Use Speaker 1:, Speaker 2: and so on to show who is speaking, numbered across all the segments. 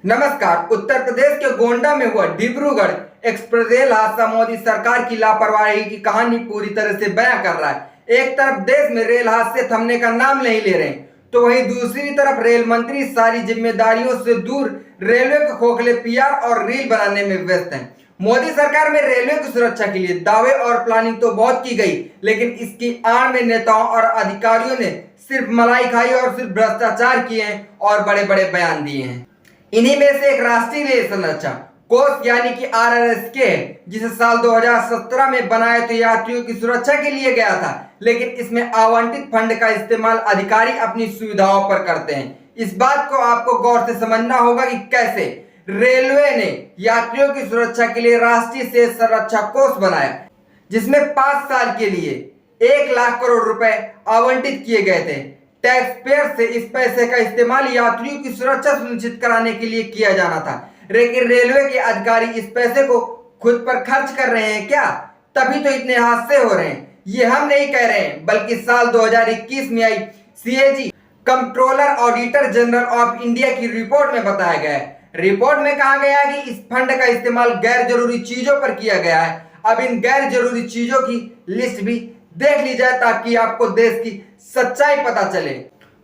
Speaker 1: नमस्कार। उत्तर प्रदेश के गोंडा में हुआ डिब्रूगढ़ एक्सप्रेस रेल हादसा मोदी सरकार की लापरवाही की कहानी पूरी तरह से बयां कर रहा है। एक तरफ देश में रेल हादसे थमने का नाम नहीं ले रहे, तो वहीं दूसरी तरफ रेल मंत्री सारी जिम्मेदारियों से दूर रेलवे के खोखले पीआर और रील बनाने में व्यस्त हैं। मोदी सरकार में रेलवे की सुरक्षा के लिए दावे और प्लानिंग तो बहुत की गई, लेकिन इसकी आड़ में नेताओं और अधिकारियों ने सिर्फ मलाई खाई और सिर्फ भ्रष्टाचार किए हैं और बड़े बड़े बयान दिए हैं। इन्हीं में से एक राष्ट्रीय रेल संरक्षा कोष यानी कि RRSK है, जिसे साल 2017 में बनाया तो यात्रियों की सुरक्षा के लिए गया था, लेकिन इसमें आवंटित फंड का इस्तेमाल अधिकारी अपनी सुविधाओं पर करते हैं। इस बात को आपको गौर से समझना होगा कि कैसे रेलवे ने यात्रियों की सुरक्षा के लिए राष्ट्रीय सेवा संरक्षा कोष बनाया, जिसमें 5 साल के लिए 1 लाख करोड़ रुपए आवंटित किए गए थे। टैक्स पेयर से इस पैसे का इस्तेमाल यात्रियों की सुरक्षा सुनिश्चित कराने के लिए किया जाना था, लेकिन रेलवे के अधिकारी इस पैसे को खुद पर खर्च कर रहे हैं क्या? तभी तो इतने हादसे हो रहे हैं। ये हम नहीं कह रहे हैं, बल्कि साल 2021 में आई CAG controller auditor general of India की रिपोर्ट में बताया गया है। रिपोर्ट में कहा गया है कि इस फंड का इस्तेमाल गैर जरूरी चीजों पर किया गया है। अब इन गैर जरूरी चीजों की लिस्ट भी देख ली जाए ताकि आपको देश की सच्चाई पता चले।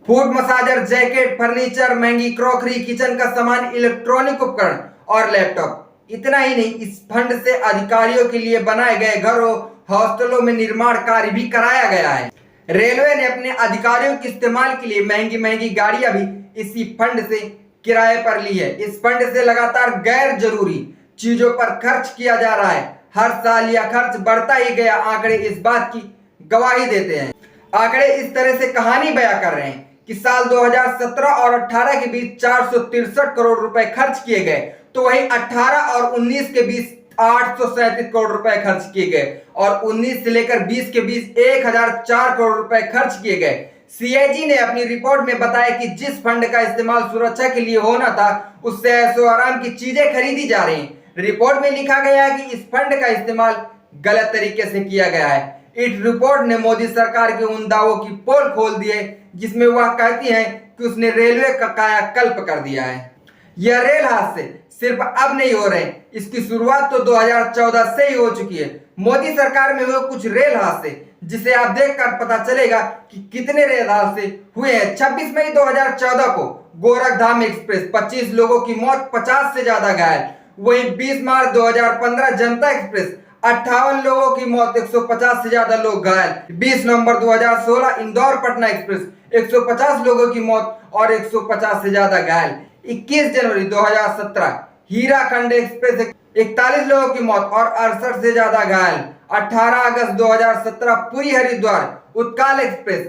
Speaker 1: फूड मसाजर, जैकेट, फर्नीचर, महंगी क्रॉकरी, किचन का सामान, इलेक्ट्रॉनिक उपकरण और लैपटॉप। इतना ही नहीं, इस फंड से अधिकारियों के लिए बनाए गए घरों, हॉस्टलों में निर्माण कार्य भी कराया गया है। रेलवे ने अपने अधिकारियों के इस्तेमाल के लिए महंगी महंगी गाड़ियां भी इसी फंड से किराए पर ली है। इस फंड से लगातार गैर जरूरी चीजों पर खर्च किया जा रहा है। हर साल यह खर्च बढ़ता ही गया। आंकड़े इस बात की गवाही देते हैं। आंकड़े इस तरह से कहानी बयां कर रहे हैं कि साल 2017 और 18 के बीच 463 करोड़ रुपए खर्च किए गए, तो वहीं 18 और 19 के बीच 837 करोड़ रुपए खर्च किए गए और 19 से लेकर 20 के बीच 1004 करोड़ रुपए खर्च किए गए। CAG ने अपनी रिपोर्ट में बताया कि जिस फंड का इस्तेमाल सुरक्षा के लिए होना था, उससे ऐशो आराम की चीजें खरीदी जा रही हैं। रिपोर्ट में लिखा गया है कि इस फंड का इस्तेमाल गलत तरीके से किया गया है। इस रिपोर्ट ने मोदी सरकार के उन दावों की पोल खोल दी है जिसमें वह कहती है कि उसने रेलवे का कायाकल्प कर दिया है। यह रेल हादसे सिर्फ अब नहीं हो रहे, इसकी शुरुआत तो 2014 से ही हो चुकी है। मोदी सरकार में हुए कुछ रेल हादसे जिसे आप देखकर पता चलेगा कि कितने रेल हादसे हुए हैं। 26 मई 2014 को गोरखधाम एक्सप्रेस 25 लोगों की मौत, 50 से ज्यादा घायल। वहीं 20 मार्च 2015 जनता एक्सप्रेस 58 लोगों की मौत, 150 से ज्यादा लोग घायल। 20 नवंबर 2016 इंदौर पटना एक्सप्रेस 150 लोगों की मौत और 150 से ज्यादा घायल। 21 जनवरी 2017 हीराखंड एक्सप्रेस 41 लोगों की मौत और 68 से ज्यादा घायल। 18 अगस्त 2017 पुरी हरिद्वार उत्काल एक्सप्रेस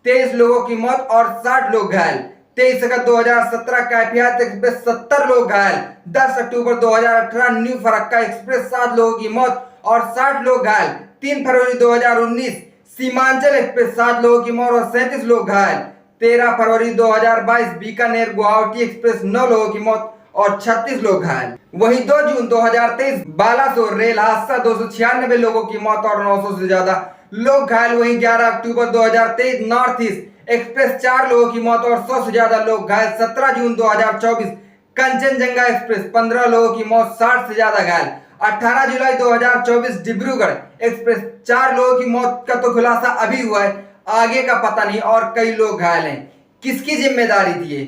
Speaker 1: 23 लोगों की मौत और 60 लोग घायल। 23 अगस्त 2017 कैफियत एक्सप्रेस 70 लोग घायल। 10 अक्टूबर 2018 न्यू फरक्का एक्सप्रेस 7 लोगों की मौत और 60 लोग घायल। 3 फरवरी 2019 सीमांचल एक्सप्रेस 7 लोगों की मौत और 37 लोग घायल। 13 फरवरी 2022 बीकानेर गुवाहाटी एक्सप्रेस 9 लोगों की मौत और 36 लोग घायल। वहीं 2 जून 2023 बालासोर रेल हादसा 296 लोगों की मौत और 900 से ज्यादा लोग घायल। वहीं 11 अक्टूबर 2023 नॉर्थ ईस्ट एक्सप्रेस 4 लोगों की मौत और 100 से ज्यादा लोग घायल। 17 जून 2024 कंचनजंगा एक्सप्रेस 15 लोगों की मौत, 60 से ज्यादा घायल। 18 जुलाई 2024 डिब्रूगढ़ एक्सप्रेस 4 लोगों की मौत का तो खुलासा अभी हुआ है, आगे का पता नहीं और कई लोग घायल हैं। किसकी जिम्मेदारी थी ये?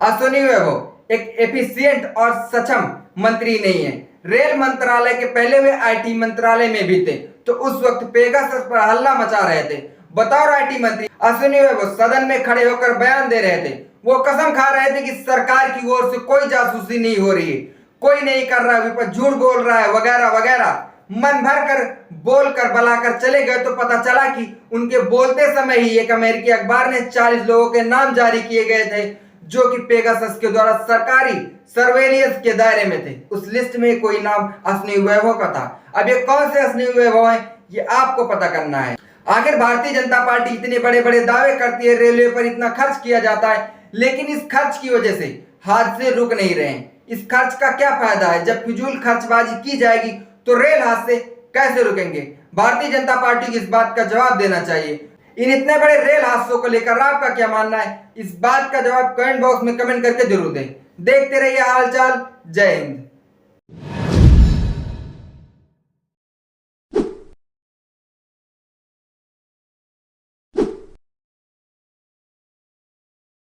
Speaker 1: अश्विनी वैभव एक एफिशिएंट और सक्षम मंत्री नहीं है। रेल मंत्रालय के पहले वे IT मंत्रालय में भी थे, तो उस वक्त पेगासस पर हल्ला मचा रहे थे। बतौर IT मंत्री अश्विनी वैभव सदन में खड़े होकर बयान दे रहे थे। वो कसम खा रहे थे कि सरकार की ओर से कोई जासूसी नहीं हो रही है, कोई नहीं कर रहा, विपक्ष झूठ बोल रहा है, वगैरह वगैरह। मन भर कर बोलकर बुलाकर चले गए तो पता चला कि उनके बोलते समय ही एक अमेरिकी अखबार ने 40 लोगों के नाम जारी किए गए थे जो कि पेगासस के द्वारा सरकारी सर्वेलियंस के दायरे में थे। उस लिस्ट में कोई नाम अश्विनी वैभव का था। अब ये कौन से अश्विनी वैभव है, ये आपको पता करना है। आखिर भारतीय जनता पार्टी इतने बड़े बड़े दावे करती है, रेलवे पर इतना खर्च किया जाता है, लेकिन इस खर्च की वजह से हादसे रुक नहीं रहे हैं। इस खर्च का क्या फायदा है? जब फिजूल खर्चबाजी की जाएगी तो रेल हादसे कैसे रुकेंगे? भारतीय जनता पार्टी को इस बात का जवाब देना चाहिए। इन इतने बड़े रेल हादसों को लेकर आपका क्या मानना है, इस बात का जवाब कमेंट बॉक्स में कमेंट करके जरूर दें। देखते रहिए हालचाल। जय हिंद।